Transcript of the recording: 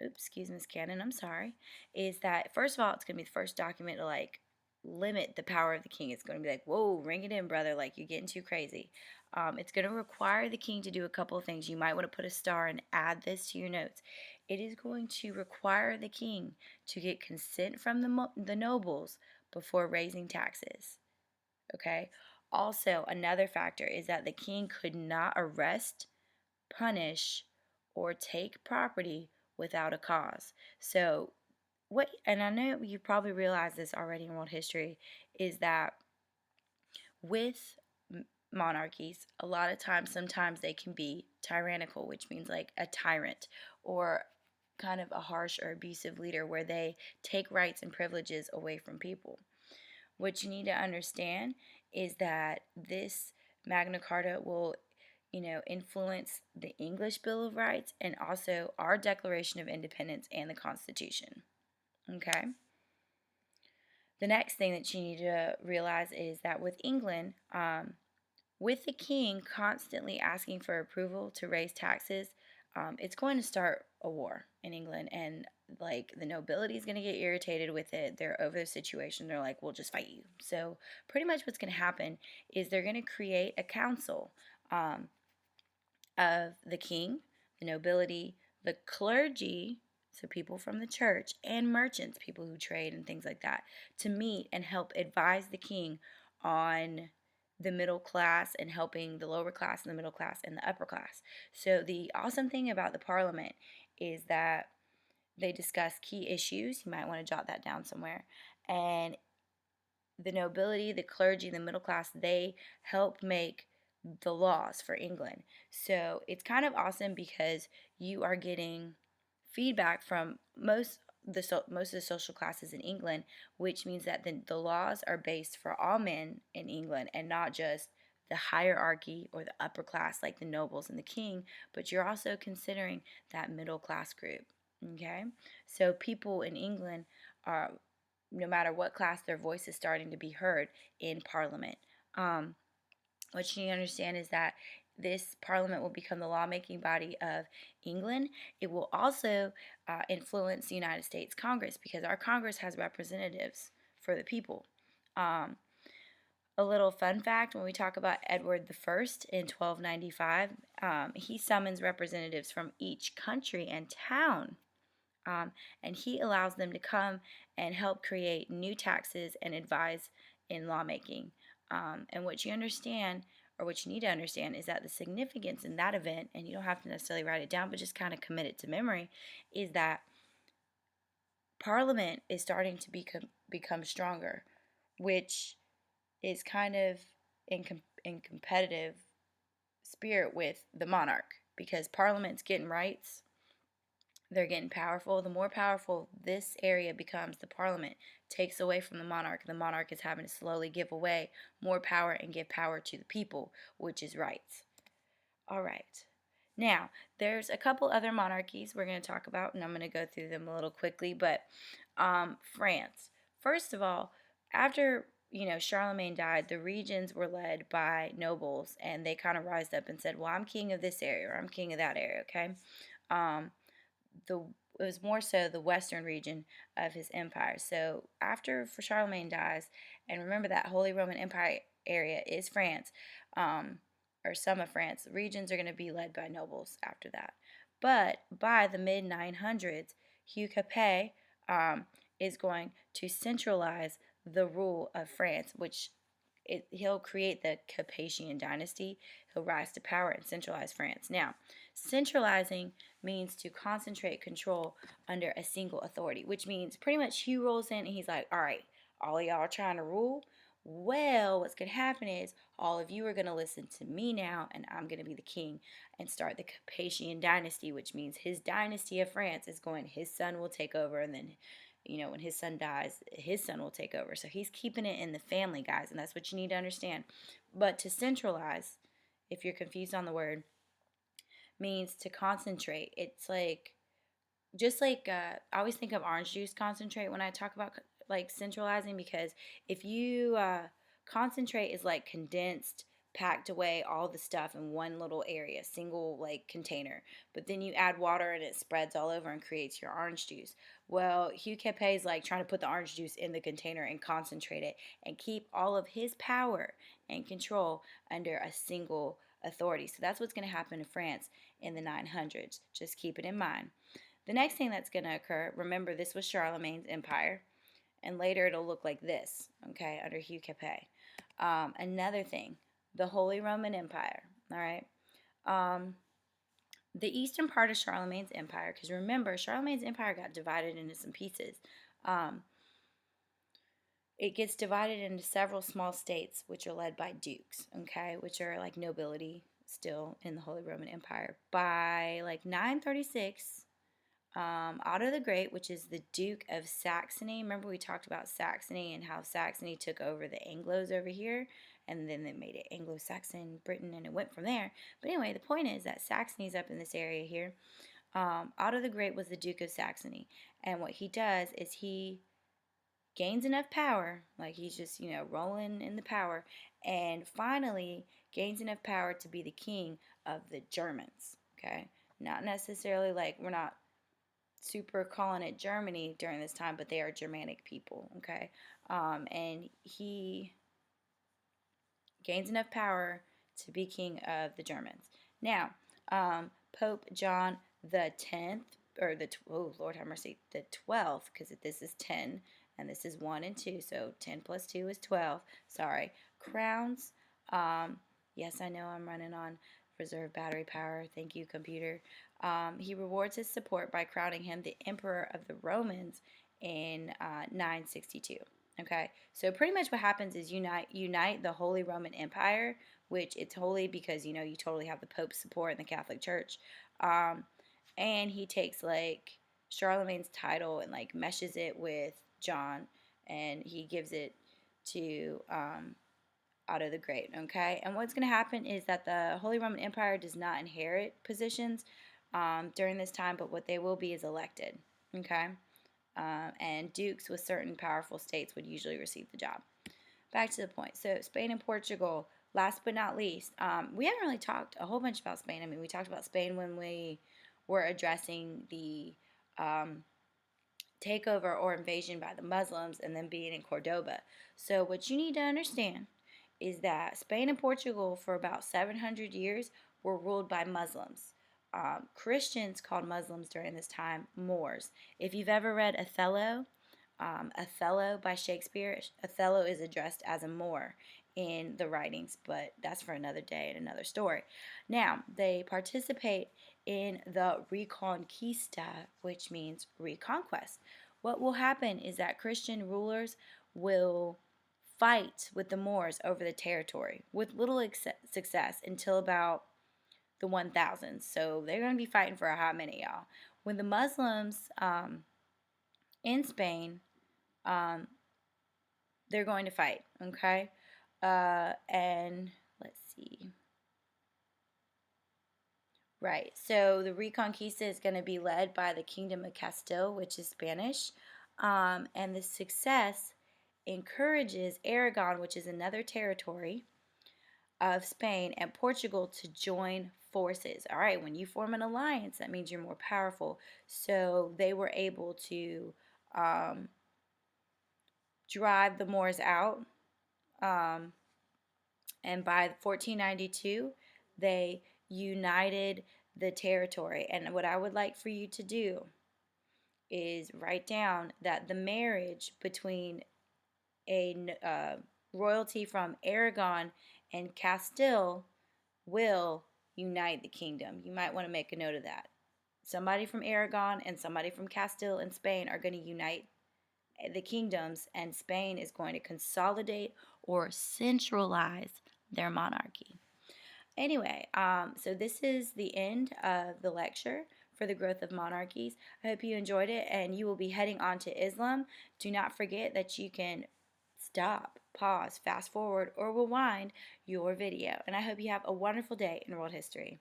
oops, excuse Miss Cannon, I'm sorry, is that first of all, it's going to be the first document to like limit the power of the king. It's going to be like, whoa, ring it in, brother, like you're getting too crazy. It's going to require the king to do a couple of things. You might want to put a star and add this to your notes. It is going to require the king to get consent from the nobles before raising taxes. Okay? Also, another factor is that the king could not arrest, punish, or take property without a cause. So, and I know you probably realize this already in world history, is that with monarchies, a lot of times, sometimes they can be tyrannical, which means like a tyrant or kind of a harsh or abusive leader where they take rights and privileges away from people. What you need to understand is that this Magna Carta will, influence the English Bill of Rights and also our Declaration of Independence and the Constitution. Okay? The next thing that you need to realize is that with England, with the king constantly asking for approval to raise taxes, it's going to start a war in England, and like the nobility is going to get irritated with it. They're over the situation. They're like, we'll just fight you. So pretty much what's going to happen is they're going to create a council of the king, the nobility, the clergy, so people from the church, and merchants, people who trade and things like that, to meet and help advise the king on the middle class and helping the lower class and the middle class and the upper class. So the awesome thing about the parliament is that they discuss key issues. You might want to jot that down somewhere. And the nobility, the clergy, the middle class, they help make the laws for England. So it's kind of awesome because you are getting feedback from most of the social classes in England, which means that the laws are based for all men in England and not just the hierarchy or the upper class like the nobles and the king, but you're also considering that middle class group. Okay, so people in England are, no matter what class, their voice is starting to be heard in Parliament. What you need to understand is that this Parliament will become the lawmaking body of England. It will also influence the United States Congress because our Congress has representatives for the people. A little fun fact, when we talk about Edward I in 1295, he summons representatives from each country and town. And he allows them to come and help create new taxes and advise in lawmaking. And what you understand, or what you need to understand, is that the significance in that event, and you don't have to necessarily write it down, but just kind of commit it to memory, is that Parliament is starting to become stronger, which is kind of in competitive spirit with the monarch, because Parliament's getting rights, they're getting powerful. The more powerful this area becomes, the parliament takes away from the monarch. The monarch is having to slowly give away more power and give power to the people, which is rights. All right. Now, there's a couple other monarchies we're going to talk about, and I'm going to go through them a little quickly. But France. First of all, after Charlemagne died, the regions were led by nobles, and they kind of rised up and said, well, I'm king of this area, or I'm king of that area, okay? It was more so the western region of his empire. So after Charlemagne dies, and remember that Holy Roman Empire area is France, or some of France, regions are going to be led by nobles after that. But by the mid 900s, Hugh Capet is going to centralize the rule of France, which he'll create the Capetian dynasty. He'll rise to power and centralize France. Now, centralizing means to concentrate control under a single authority, which means pretty much Hugh rolls in and he's like, all right, all of y'all are trying to rule. Well, what's going to happen is all of you are going to listen to me now, and I'm going to be the king and start the Capetian dynasty, which means his dynasty of France is going, his son will take over, and then when his son dies, his son will take over. So he's keeping it in the family, guys, and that's what you need to understand. But to centralize, if you're confused on the word, means to concentrate. It's like, just like, I always think of orange juice concentrate when I talk about like centralizing, because if you concentrate is like condensed packed away all the stuff in one little area, single like container. But then you add water and it spreads all over and creates your orange juice. Well, Hugh Capet is like trying to put the orange juice in the container and concentrate it and keep all of his power and control under a single authority. So that's what's going to happen in France in the 900s. Just keep it in mind. The next thing that's going to occur, remember this was Charlemagne's empire, and later it'll look like this, okay, under Hugh Capet. Another thing, the Holy Roman Empire, all right? The eastern part of Charlemagne's empire, because remember, Charlemagne's empire got divided into some pieces. It gets divided into several small states, which are led by dukes, okay, which are like nobility still in the Holy Roman Empire. By like 936, Otto the Great, which is the Duke of Saxony. Remember we talked about Saxony and how Saxony took over the Anglos over here, and then they made it Anglo-Saxon Britain, and it went from there. But anyway, the point is that Saxony's up in this area here. Otto the Great was the Duke of Saxony, and what he does is he gains enough power, like he's just, rolling in the power, and finally gains enough power to be the king of the Germans, okay? Not necessarily like, we're not super calling it Germany during this time, but they are Germanic people, okay? And he gains enough power to be king of the Germans. Now, Pope John the 10th, or oh, Lord have mercy, the 12th, because this is 10, and this is 1 and 2, so 10 plus 2 is 12, sorry, crowns, yes, I know I'm running on reserve battery power, thank you, computer. He rewards his support by crowning him the Emperor of the Romans in 962. Okay, so pretty much what happens is unite the Holy Roman Empire, which it's holy because you totally have the Pope's support in the Catholic Church, and he takes like Charlemagne's title and like meshes it with John, and he gives it to Otto the Great. Okay, and what's going to happen is that the Holy Roman Empire does not inherit positions during this time, but what they will be is elected. Okay. And dukes with certain powerful states would usually receive the job. Back to the point. So Spain and Portugal, last but not least. We haven't really talked a whole bunch about Spain. I mean, we talked about Spain when we were addressing the takeover or invasion by the Muslims and then being in Cordoba. So what you need to understand is that Spain and Portugal for about 700 years were ruled by Muslims. Christians called Muslims during this time Moors. If you've ever read Othello by Shakespeare, Othello is addressed as a Moor in the writings, but that's for another day and another story. Now, they participate in the Reconquista, which means reconquest. What will happen is that Christian rulers will fight with the Moors over the territory with little success until about the 1000s. So they're going to be fighting for a hot minute, y'all. When the Muslims in Spain, they're going to fight, okay? And let's see. Right, so the Reconquista is going to be led by the Kingdom of Castile, which is Spanish. And the success encourages Aragon, which is another territory of Spain, and Portugal to join forces. All right, when you form an alliance, that means you're more powerful. So they were able to drive the Moors out. And by 1492, they united the territory. And what I would like for you to do is write down that the marriage between a royalty from Aragon and Castile will unite the kingdom. You might want to make a note of that. Somebody from Aragon and somebody from Castile and Spain are going to unite the kingdoms, and Spain is going to consolidate or centralize their monarchy. Anyway, so this is the end of the lecture for the growth of monarchies. I hope you enjoyed it, and you will be heading on to Islam. Do not forget that you can stop, pause, fast forward, or rewind your video. And I hope you have a wonderful day in world history.